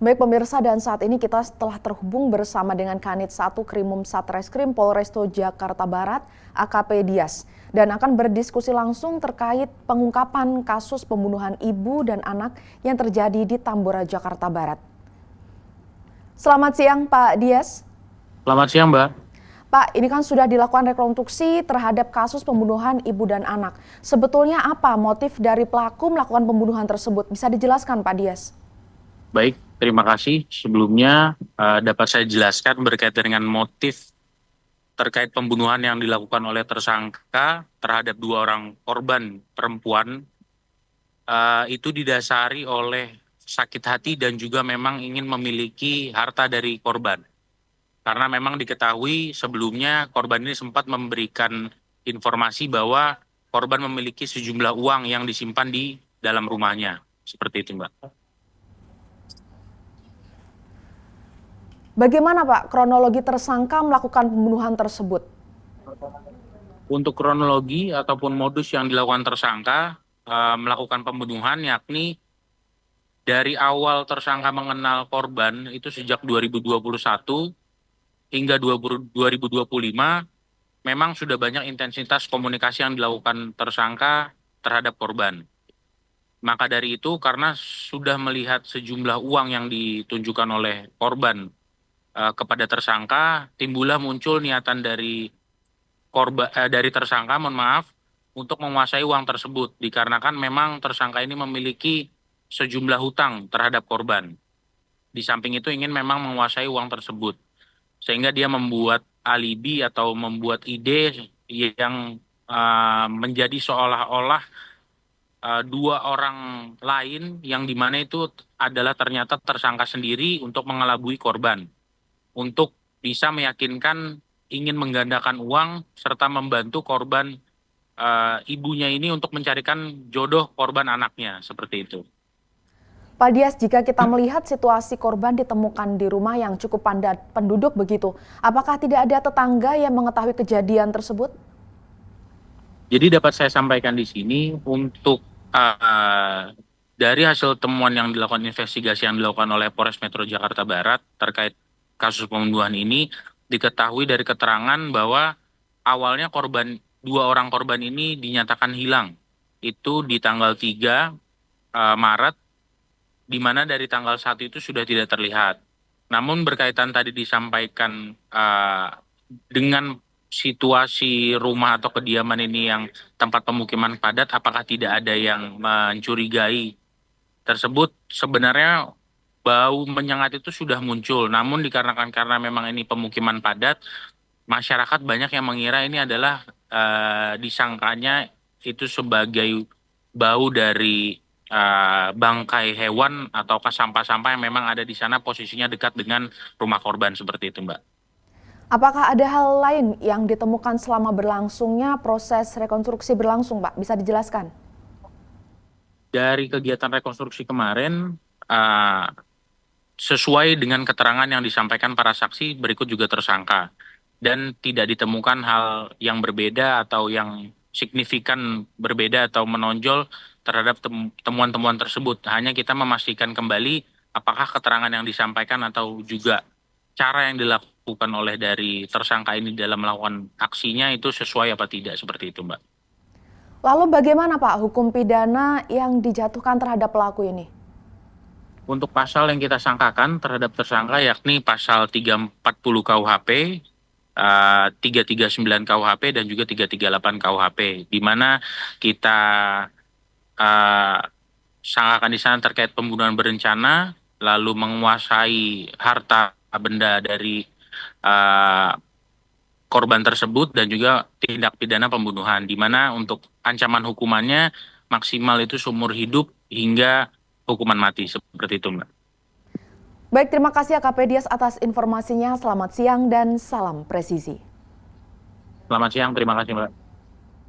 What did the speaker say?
Baik pemirsa, dan saat ini kita telah terhubung bersama dengan Kanit 1 Krimum Satreskrim Polresto Jakarta Barat, AKP Dias, dan akan berdiskusi langsung terkait pengungkapan kasus pembunuhan ibu dan anak yang terjadi di Tambora, Jakarta Barat. Selamat siang Pak Dias. Selamat siang, Mbak. Pak, ini kan sudah dilakukan rekonstruksi terhadap kasus pembunuhan ibu dan anak. Sebetulnya apa motif dari pelaku melakukan pembunuhan tersebut? Bisa dijelaskan Pak Dias? Baik, terima kasih. Sebelumnya dapat saya jelaskan berkaitan dengan motif terkait pembunuhan yang dilakukan oleh tersangka terhadap dua orang korban perempuan. Itu didasari oleh sakit hati dan juga memang ingin memiliki harta dari korban. Karena memang diketahui sebelumnya korban ini sempat memberikan informasi bahwa korban memiliki sejumlah uang yang disimpan di dalam rumahnya. Seperti itu, Mbak. Bagaimana Pak kronologi tersangka melakukan pembunuhan tersebut? Untuk kronologi ataupun modus yang dilakukan tersangka melakukan pembunuhan, yakni dari awal tersangka mengenal korban itu sejak 2021 hingga 2025 memang sudah banyak intensitas komunikasi yang dilakukan tersangka terhadap korban. Maka dari itu, karena sudah melihat sejumlah uang yang ditunjukkan oleh korban kepada tersangka, timbullah muncul niatan dari dari tersangka, mohon maaf, untuk menguasai uang tersebut dikarenakan memang tersangka ini memiliki sejumlah hutang terhadap korban. Di samping itu ingin memang menguasai uang tersebut, sehingga dia membuat alibi atau membuat ide yang menjadi seolah-olah dua orang lain yang dimana itu adalah ternyata tersangka sendiri untuk mengelabui korban, untuk bisa meyakinkan ingin menggandakan uang serta membantu korban ibunya ini untuk mencarikan jodoh korban anaknya, seperti itu. Pak Dias, jika kita melihat situasi korban ditemukan di rumah yang cukup padat penduduk begitu, apakah tidak ada tetangga yang mengetahui kejadian tersebut? Jadi dapat saya sampaikan di sini untuk dari hasil temuan yang dilakukan investigasi yang dilakukan oleh Polres Metro Jakarta Barat terkait kasus pembunuhan ini, diketahui dari keterangan bahwa awalnya dua orang korban ini dinyatakan hilang. Itu di tanggal 3 Maret, di mana dari tanggal 1 itu sudah tidak terlihat. Namun berkaitan tadi disampaikan dengan situasi rumah atau kediaman ini yang tempat pemukiman padat, apakah tidak ada yang mencurigai tersebut? Sebenarnya bau menyengat itu sudah muncul, namun dikarenakan karena memang ini pemukiman padat, masyarakat banyak yang mengira ini adalah disangkanya itu sebagai bau dari bangkai hewan ataukah sampah-sampah yang memang ada di sana posisinya dekat dengan rumah korban, seperti itu, Mbak. Apakah ada hal lain yang ditemukan selama berlangsungnya proses rekonstruksi berlangsung, Pak? Bisa dijelaskan? Dari kegiatan rekonstruksi kemarin, sesuai dengan keterangan yang disampaikan para saksi, berikut juga tersangka. Dan tidak ditemukan hal yang berbeda atau yang signifikan berbeda atau menonjol terhadap temuan-temuan tersebut. Hanya kita memastikan kembali apakah keterangan yang disampaikan atau juga cara yang dilakukan oleh dari tersangka ini dalam melakukan aksinya itu sesuai apa tidak, seperti itu, Mbak. Lalu bagaimana Pak hukum pidana yang dijatuhkan terhadap pelaku ini? Untuk pasal yang kita sangkakan terhadap tersangka yakni pasal 340 KUHP, 339 KUHP, dan juga 338 KUHP, di mana kita uh, sangkakan di sana terkait pembunuhan berencana, lalu menguasai harta benda dari uh, korban tersebut, dan juga tindak pidana pembunuhan, di mana untuk ancaman hukumannya maksimal itu seumur hidup hingga hukuman mati, seperti itu, Mbak. Baik, terima kasih AKP Dias atas informasinya. Selamat siang dan salam presisi. Selamat siang, terima kasih, Mbak.